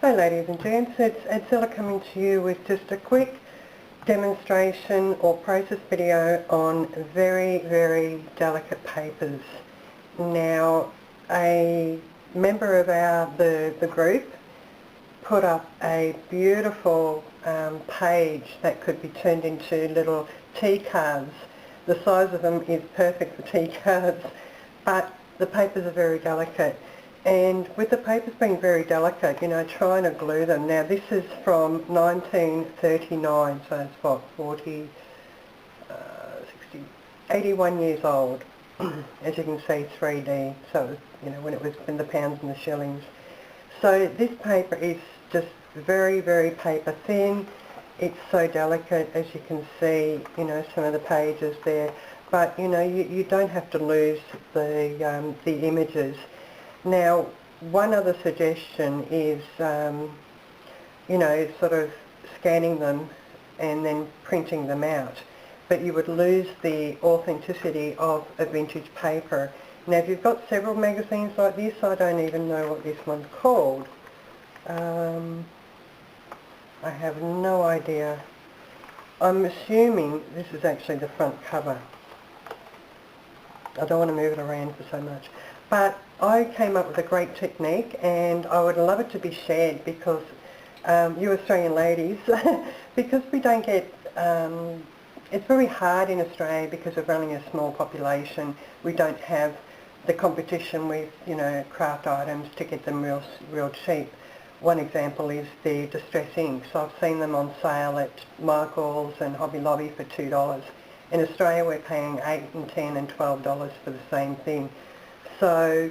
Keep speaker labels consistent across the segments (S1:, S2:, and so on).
S1: Hi ladies and gents, it's Edzilla coming to you with just a quick demonstration or process video on very delicate papers. Now, a member of the group put up a beautiful page that could be turned into little tea cards. The size of them is perfect for tea cards, but the papers are very delicate. And with the papers being very delicate, you know, trying to glue them. Now this is from 1939, so it's what, 40, 60, 81 years old. As you can see, 3D, so it was, you know, when it was in the pounds and the shillings. So this paper is just very paper thin. It's so delicate, as you can see, you know, some of the pages there. But, you know, you don't have to lose the images. Now, one other suggestion is, you know, sort of scanning them and then printing them out. But you would lose the authenticity of a vintage paper. Now, if you've got several magazines like this, I don't even know what this one's called. I have no idea. I'm assuming this is actually the front cover. I don't want to move it around for so much. But I came up with a great technique, and I would love it to be shared because you Australian ladies, because we don't get, it's very hard in Australia because we're running a small population. We don't have the competition with, you know, craft items to get them real cheap. One example is the distress inks. I've seen them on sale at Michael's and Hobby Lobby for $2. In Australia we're paying $8 and $10 and $12 for the same thing. So,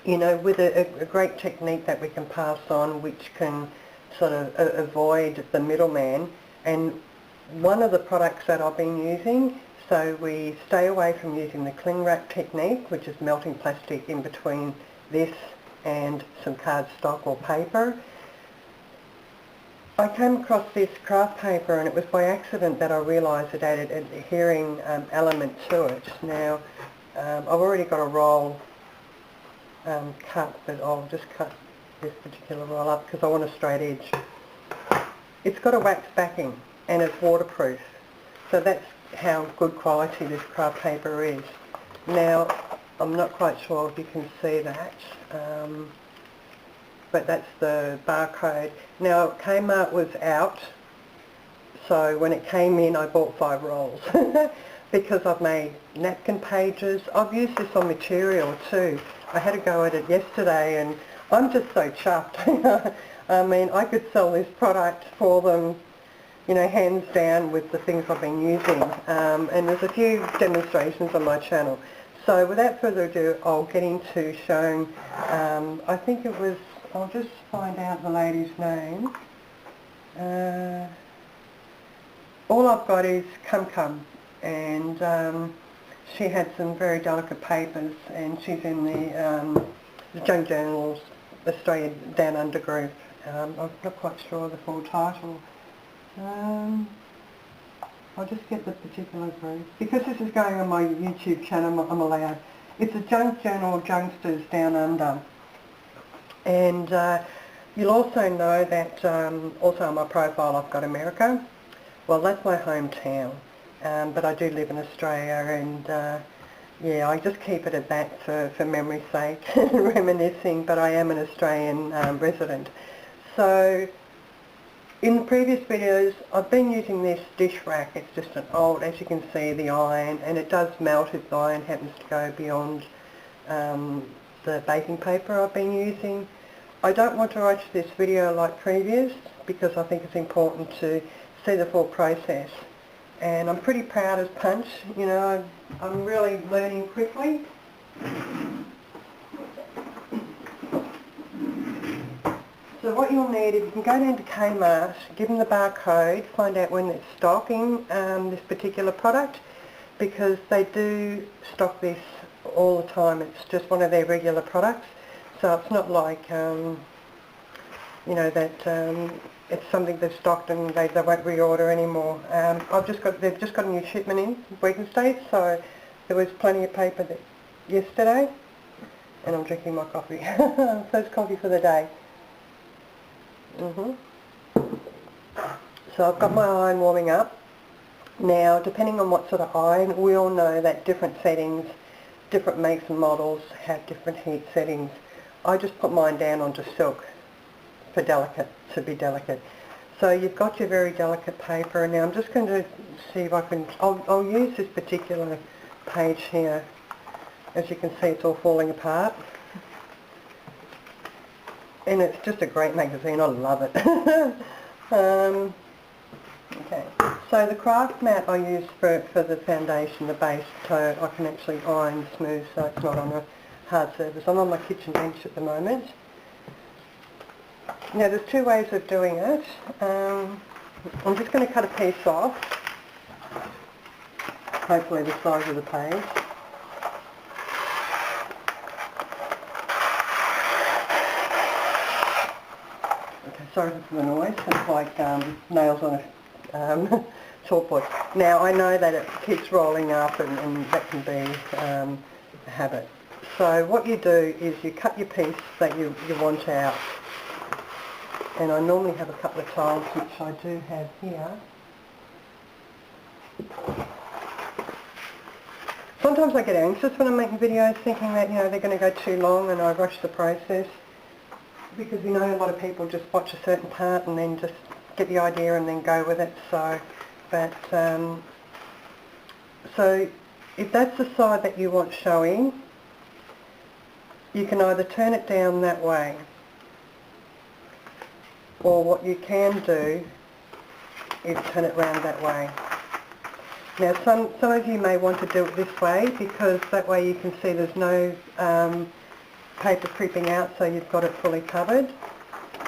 S1: you know, with a great technique that we can pass on, which can sort of avoid the middleman, and one of the products that I've been using, so we stay away from using the cling wrap technique, which is melting plastic in between this and some cardstock or paper. I came across this craft paper, and it was by accident that I realised it added an adhering element to it. Now, I've already got a roll cut, but I'll just cut this particular roll up because I want a straight edge. It's got a wax backing and it's waterproof, so that's how good quality this craft paper is. Now, I'm not quite sure if you can see that, but that's the barcode. Now, Kmart was out, so when it came in I bought 5 rolls. Because I've made napkin pages. I've used this on material too. I had a go at it yesterday and I'm just so chuffed. I mean, I could sell this product for them, you know, hands down with the things I've been using. And there's a few demonstrations on my channel. So without further ado, I'll get into showing, I think it was, I'll just find out the lady's name. All I've got is Cum, and she had some very delicate papers, and she's in the Junk Journal's Australia Down Under group. I'm not quite sure of the full title. I'll just get the particular group. Because this is going on my YouTube channel, I'm allowed. It's a Junk Journal Junksters Down Under. And you'll also know that also on my profile I've got America. Well, that's my hometown. But I do live in Australia, and yeah, I just keep it at that for memory's sake, reminiscing, but I am an Australian resident. So in the previous videos I've been using this dish rack. It's just an old, as you can see, the iron, and it does melt if the iron happens to go beyond the baking paper I've been using. I don't want to rush this video like previous because I think it's important to see the full process. And I'm pretty proud as punch, you know, I'm really learning quickly. So what you'll need is you can go down to Kmart, give them the barcode, find out when it's stocking this particular product, because they do stock this all the time. It's just one of their regular products, so it's not like, you know, that it's something they've stocked and they won't reorder anymore. They've just got a new shipment in Wednesday, so there was plenty of paper yesterday, and I'm drinking my coffee. First coffee for the day. So I've got my iron warming up. Now, depending on what sort of iron, we all know that different settings, different makes and models have different heat settings. I just put mine down onto silk for delicate, to be delicate. So you've got your very delicate paper, and now I'm just going to see if I can, I'll use this particular page here. As you can see, it's all falling apart. And it's just a great magazine, I love it. Okay, so the craft mat I use for the foundation, the base, so I can actually iron smooth so it's not on a hard surface. I'm on my kitchen bench at the moment. Now there's two ways of doing it. I'm just going to cut a piece off, hopefully the size of the page. Okay, sorry for the noise, it's like nails on a chalkboard. Now I know that it keeps rolling up and that can be a habit. So what you do is you cut your piece that you want out. And I normally have a couple of tiles, which I do have here. Sometimes I get anxious when I'm making videos thinking that, you know, they're going to go too long and I rush the process. Because you know a lot of people just watch a certain part and then just get the idea and then go with it. So, so if that's the side that you want showing, you can either turn it down that way, or what you can do is turn it round that way. Now some of you may want to do it this way because that way you can see there's no paper creeping out, so you've got it fully covered,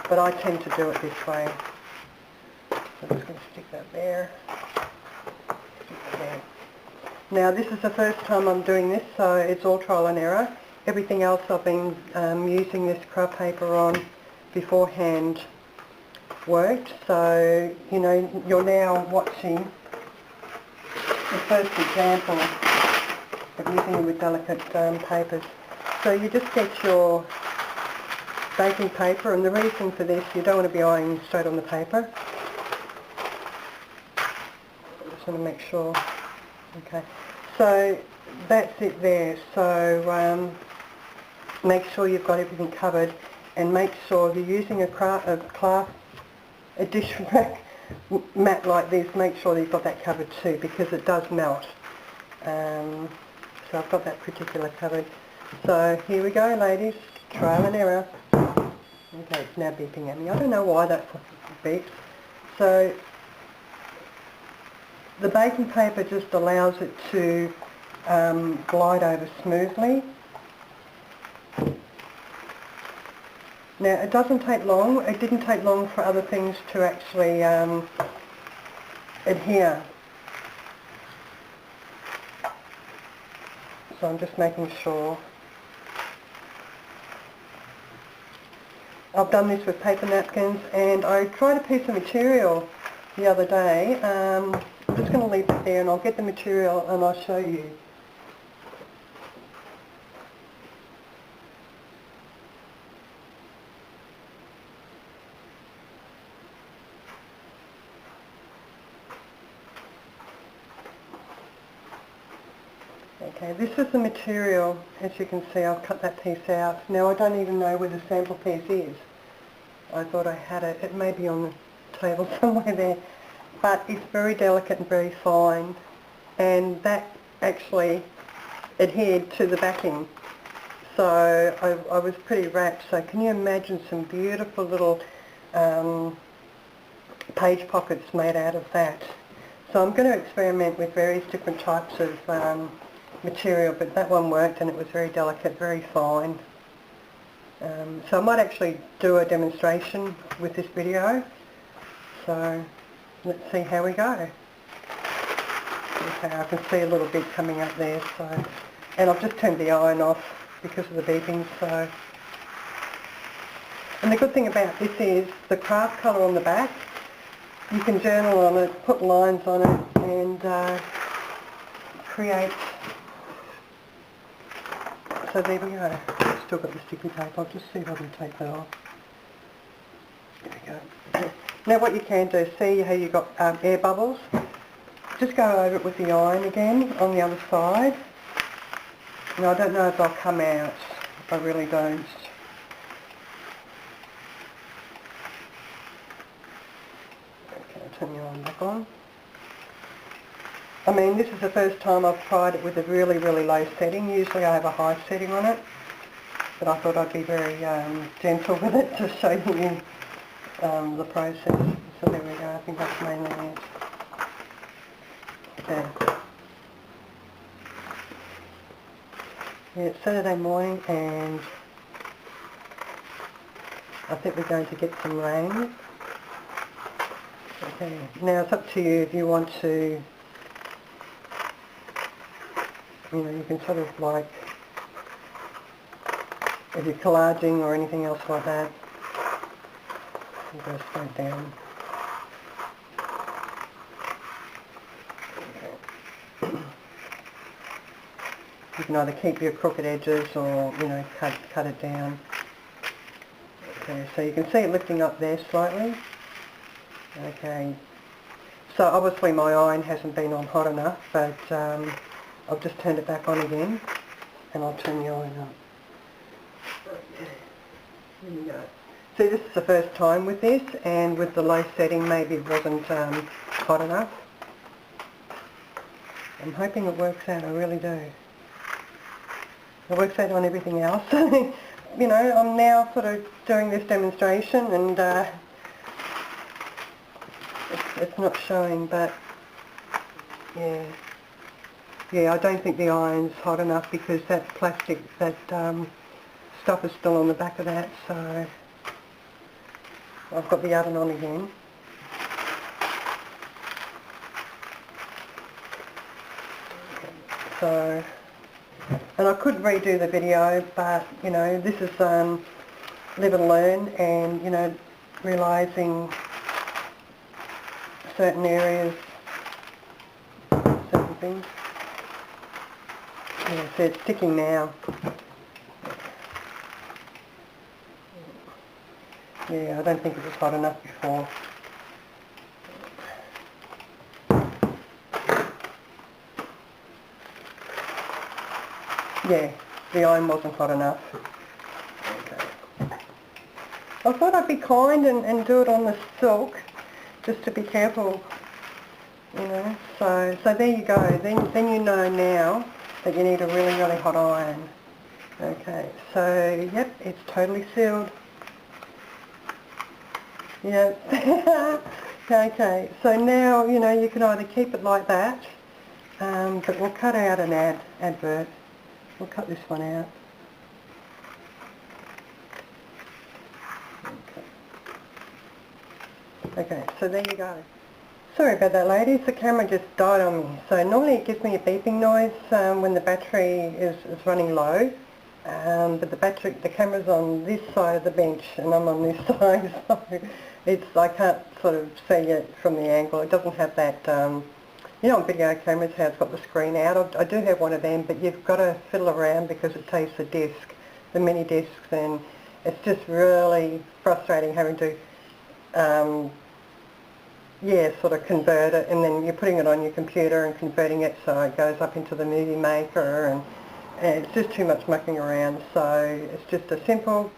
S1: but I tend to do it this way. So I'm just going to stick that there. Stick that there. Now this is the first time I'm doing this, so it's all trial and error. Everything else I've been using this craft paper on beforehand worked, so you know you're now watching the first example of using it with delicate papers. So you just get your baking paper, and the reason for this, you don't want to be ironing straight on the paper. I just want to make sure. Okay, so that's it there. So make sure you've got everything covered, and make sure if you're using a dish rack mat like this, make sure that you've got that covered too, because it does melt. So I've got that particular covered. So here we go, ladies, trial and error. Okay, it's now beeping at me. I don't know why that beeps. So the baking paper just allows it to glide over smoothly. Now it doesn't take long. It didn't take long for other things to actually adhere. So I'm just making sure. I've done this with paper napkins, and I tried a piece of material the other day. I'm just going to leave it there and I'll get the material and I'll show you. Okay, this is the material. As you can see, I've cut that piece out. Now I don't even know where the sample piece is. I thought I had it. It may be on the table somewhere there. But it's very delicate and very fine. And that actually adhered to the backing. So I was pretty rapt. So can you imagine some beautiful little page pockets made out of that? So I'm going to experiment with various different types of material, but that one worked and it was very delicate, very fine. So I might actually do a demonstration with this video. So let's see how we go. Okay, I can see a little bit coming up there. So, and I've just turned the iron off because of the beeping. So, and the good thing about this is the craft colour on the back. You can journal on it, put lines on it, and create. So there we go. Still got the sticky tape. I'll just see if I can take that off. There we go. Now what you can do, see how you got air bubbles? Just go over it with the iron again on the other side. Now I don't know if they'll come out, I really don't. Okay, I'll turn the iron back on. I mean, this is the first time I've tried it with a really, really low setting. Usually I have a high setting on it, but I thought I'd be very gentle with it to show you the process. So there we go, I think that's mainly it. Okay. Yeah, it's Saturday morning and I think we're going to get some rain. Okay, now it's up to you if you want to, you know, you can sort of like, if you're collaging or anything else like that, you go straight down. Okay. You can either keep your crooked edges or, you know, cut it down. Okay, so you can see it lifting up there slightly. Okay, so obviously my iron hasn't been on hot enough, but I've just turned it back on again, and I'll turn the iron up. Okay, here we go. See, this is the first time with this, and with the low setting maybe it wasn't hot enough. I'm hoping it works out, I really do. It works out on everything else. You know, I'm now sort of doing this demonstration and it's not showing, but yeah. Yeah, I don't think the iron's hot enough because that plastic, that stuff is still on the back of that, so I've got the oven on again. So, and I could redo the video, but you know, this is live and learn, and you know, realising certain areas, certain things. Yeah, so it's sticking now. Yeah, I don't think it was hot enough before. Yeah, the iron wasn't hot enough. Okay. I thought I'd be kind and do it on the silk, just to be careful, you know. So there you go. Then you know now that you need a really, really hot iron. Okay, so yep, it's totally sealed. Yep. Okay, so now, you know, you can either keep it like that, but we'll cut out an advert. We'll cut this one out. Okay, so there you go. Sorry about that, ladies, the camera just died on me. So normally it gives me a beeping noise when the battery is running low, but the camera's on this side of the bench and I'm on this side, so I can't sort of see it from the angle. It doesn't have that, you know, on video cameras how it's got the screen out. I do have one of them, but you've got to fiddle around because it takes the disc, the mini discs, and it's just really frustrating having to yeah, sort of convert it, and then you're putting it on your computer and converting it so it goes up into the movie maker, and it's just too much mucking around. So it's just a simple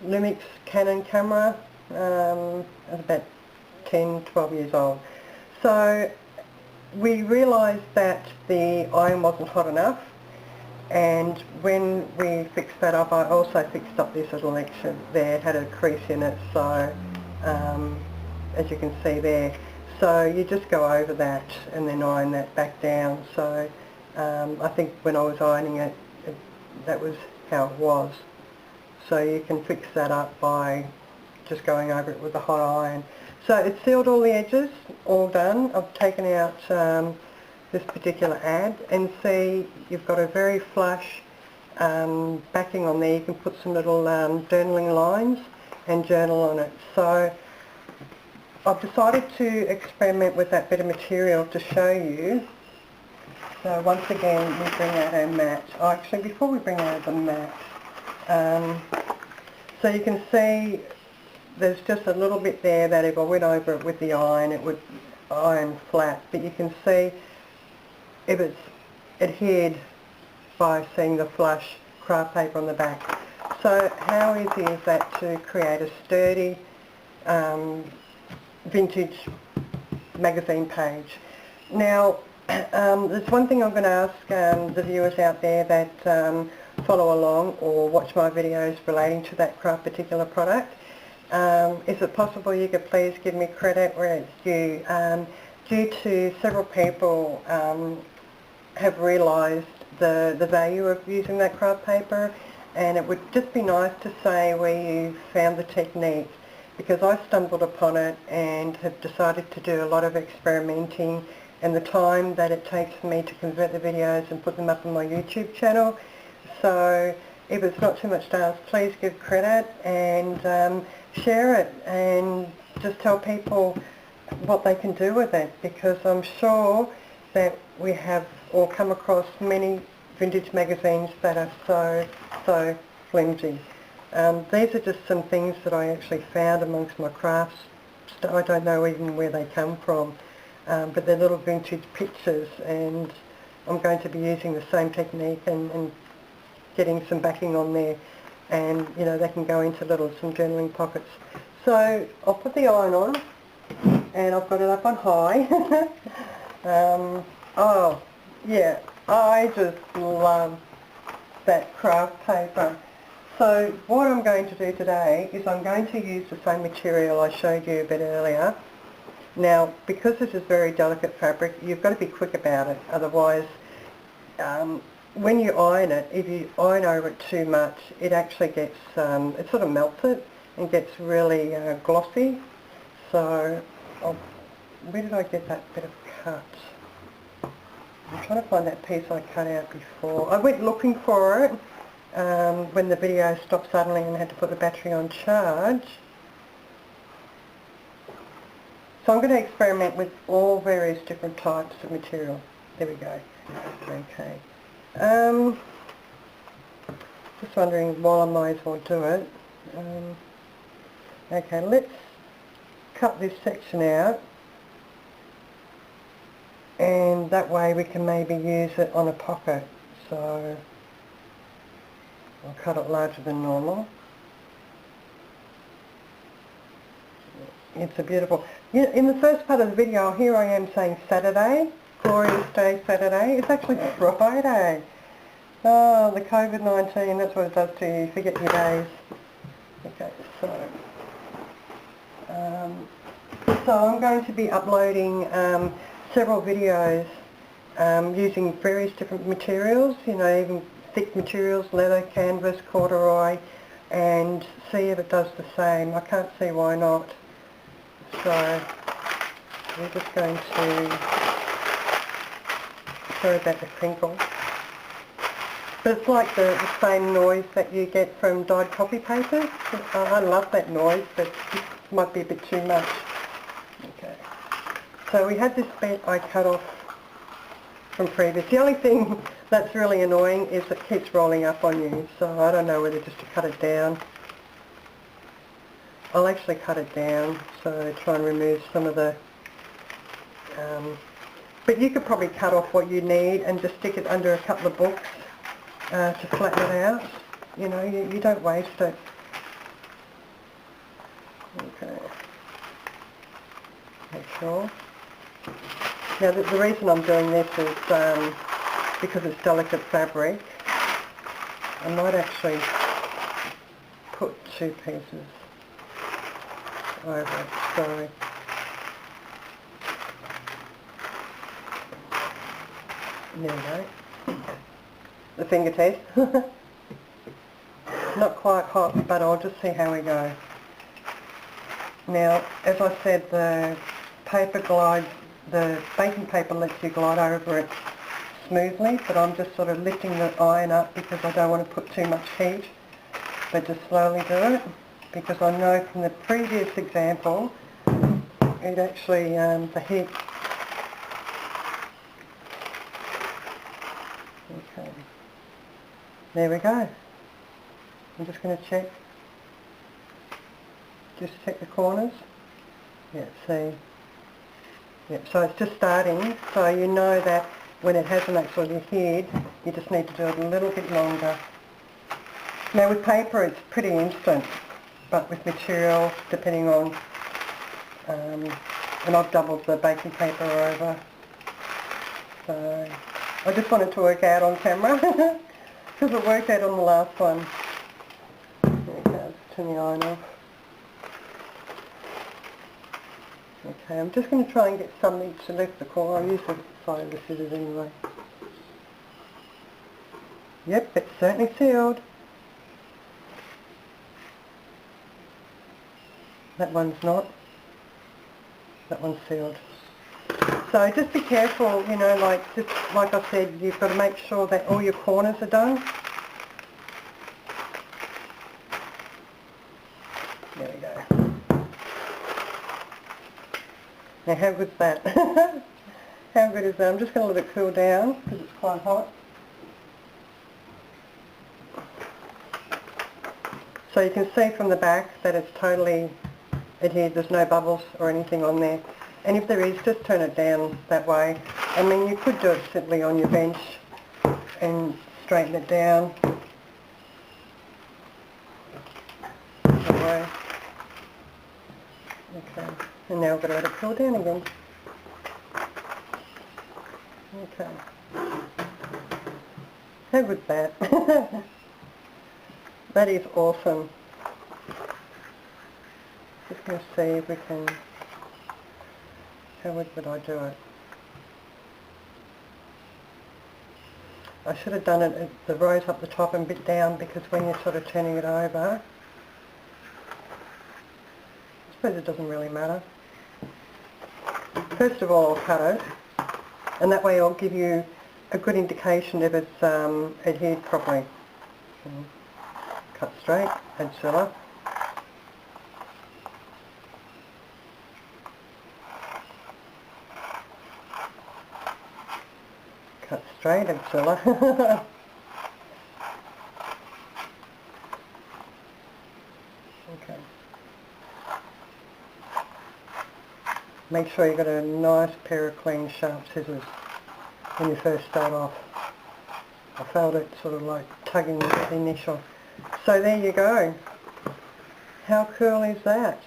S1: Lumix Canon camera. It's about 10-12 years old. So we realised that the iron wasn't hot enough, and when we fixed that up, I also fixed up this little extra there. It had a crease in it, so as you can see there. So you just go over that and then iron that back down. So I think when I was ironing it, that was how it was. So you can fix that up by just going over it with a hot iron. So it's sealed all the edges, all done. I've taken out this particular ad, and see you've got a very flush backing on there. You can put some little journaling lines and journal on it. So I've decided to experiment with that bit of material to show you. So once again we bring out our mat. Oh, actually before we bring out the mat, so you can see there's just a little bit there that if I went over it with the iron, it would iron flat. But you can see if it's adhered by seeing the flush craft paper on the back. So how easy is that to create a sturdy vintage magazine page? Now, there's one thing I'm going to ask the viewers out there that follow along or watch my videos relating to that particular product. Is it possible you could please give me credit where it's due? Due to several people have realised the value of using that craft paper, and it would just be nice to say where you found the technique, because I stumbled upon it and have decided to do a lot of experimenting, and the time that it takes for me to convert the videos and put them up on my YouTube channel. So if it's not too much to ask, please give credit and share it and just tell people what they can do with it, because I'm sure that we have all come across many vintage magazines that are so flimsy. These are just some things that I actually found amongst my crafts. I don't know even where they come from, but they're little vintage pictures, and I'm going to be using the same technique and getting some backing on there, and you know, they can go into some journaling pockets. So I'll put the iron on, and I've got it up on high. Oh yeah, I just love that craft paper. So what I'm going to do today is I'm going to use the same material I showed you a bit earlier. Now, because this is very delicate fabric, you've got to be quick about it, otherwise when you iron it, if you iron over it too much, it actually gets, it sort of melts it and gets really glossy. So, where did I get that bit of cut? I'm trying to find that piece I cut out before. I went looking for it when the video stopped suddenly and I had to put the battery on charge. So I'm going to experiment with all various different types of material. There we go. Okay. Just wondering while I might as well do it. Okay, let's cut this section out, and that way we can maybe use it on a pocket. So I'll cut it larger than normal. It's a beautiful... In the first part of the video, here I am saying Saturday, glorious day Saturday. It's actually Friday. Oh, the COVID-19, that's what it does to you. You forget your days. Okay, so I'm going to be uploading several videos using various different materials, you know, even thick materials, leather, canvas, corduroy, and see if it does the same. I can't see why not. So we're just going to, sorry about the crinkle, but it's like the same noise that you get from dyed coffee paper. I love that noise, but it might be a bit too much. Okay, so we had this bit I cut off from previous. The only thing that's really annoying is it keeps rolling up on you, so I don't know whether just to cut it down. I'll actually cut it down, so try and remove some of the... but you could probably cut off what you need and just stick it under a couple of books to flatten it out. You know, you don't waste it. Okay. Make sure. Now the reason I'm doing this is because it's delicate fabric. I might actually put two pieces over it. Sorry. There we go. The finger test. Not quite hot, but I'll just see how we go. Now, as I said, the paper glides, the baking paper lets you glide over it smoothly, but I'm just sort of lifting the iron up because I don't want to put too much heat, but just slowly do it, because I know from the previous example, it actually, the heat... Okay. There we go. I'm just going to check. Just check the corners. Yeah, see. Yep, so it's just starting, so you know that when it hasn't actually adhered, you just need to do it a little bit longer. Now with paper it's pretty instant, but with material, depending on, and I've doubled the baking paper over, so I just wanted to work out on camera, because it worked out on the last one. There we go, turn the iron off. Okay, I'm just going to try and get something to lift the corner. I'll use the side of the scissors anyway. Yep, it's certainly sealed. That one's not. That one's sealed. So just be careful, you know, just like I said, you've got to make sure that all your corners are done. There we go. Now how good's that? How good is that? I'm just going to let it cool down because it's quite hot. So you can see from the back that it's totally adhered, there's no bubbles or anything on there. And if there is, just turn it down that way. I mean, you could do it simply on your bench and straighten it down that way. Okay, and now we've got to let it cool down again. Okay. How good's that? That is awesome. Just going to see if we can... How would I do it? I should have done it at the rows up the top and a bit down, because when you're sort of turning it over, I suppose it doesn't really matter. First of all, I'll cut it, and that way I'll give you a good indication if it's adhered properly. Cut straight, add filler. Cut straight, add filler. Okay. Make sure you've got a nice pair of clean, sharp scissors when you first start off. I felt it sort of like tugging at the initial. So there you go. How cool is that?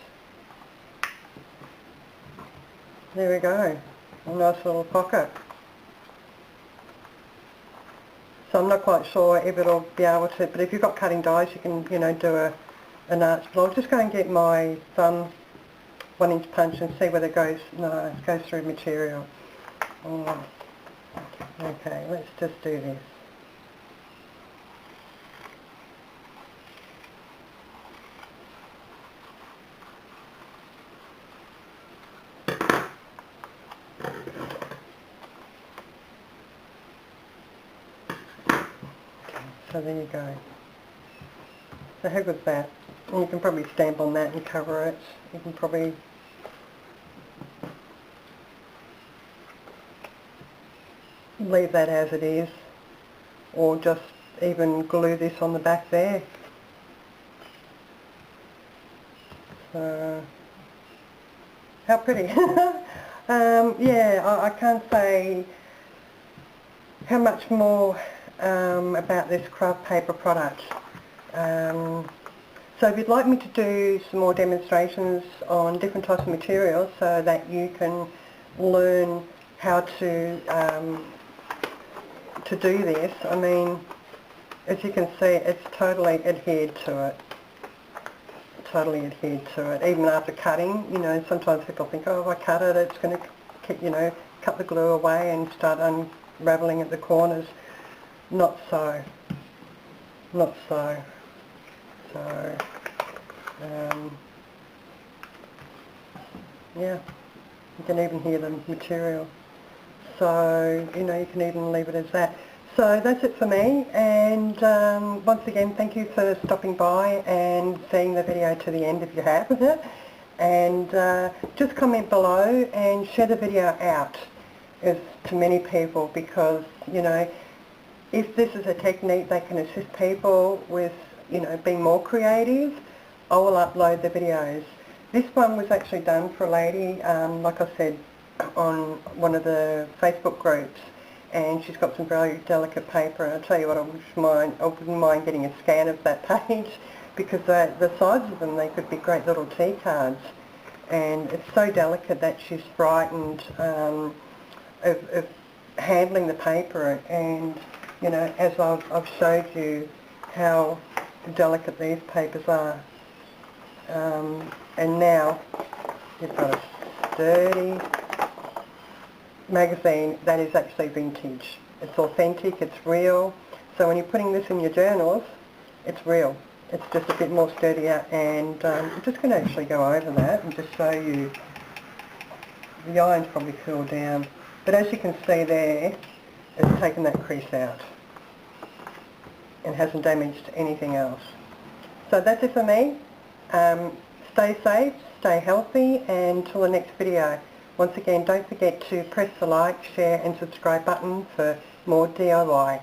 S1: There we go. A nice little pocket. So I'm not quite sure if it'll be able to, but if you've got cutting dies you can, you know, do an arch. But I'll just go and get my thumb 1-inch punch and see whether it goes, no, it goes through material. Oh. Okay, let's just do this. So there you go. So how good's that? And you can probably stamp on that and cover it. You can probably leave that as it is, or just even glue this on the back there. So, how pretty. Yeah, I can't say how much more about this craft paper product. So if you'd like me to do some more demonstrations on different types of materials so that you can learn how to do this, I mean, as you can see, it's totally adhered to it. Totally adhered to it. Even after cutting, you know, sometimes people think, oh, if I cut it, it's going to, you know, cut the glue away and start unravelling at the corners. Not so. Not so. So, yeah, you can even hear the material. So, you know, you can even leave it as that. So that's it for me, and once again, thank you for stopping by and seeing the video to the end if you have. And just comment below and share the video out to many people, because, you know, if this is a technique that can assist people with, you know, being more creative, I will upload the videos. This one was actually done for a lady, like I said, on one of the Facebook groups, and she's got some very delicate paper, and I'll tell you what, I wouldn't mind getting a scan of that page, because the size of them, they could be great little tea cards, and it's so delicate that she's frightened of handling the paper, and you know, as I've showed you how delicate these papers are, and now you've got a sturdy magazine that is actually vintage. It's authentic, it's real, so when you're putting this in your journals, it's real. It's just a bit more sturdier, and I'm just going to actually go over that and just show you. The iron's probably cooled down, but as you can see there, it's taken that crease out and hasn't damaged anything else. So that's it for me. Stay safe, stay healthy, and until the next video. Once again, don't forget to press the like, share and subscribe button for more DIY.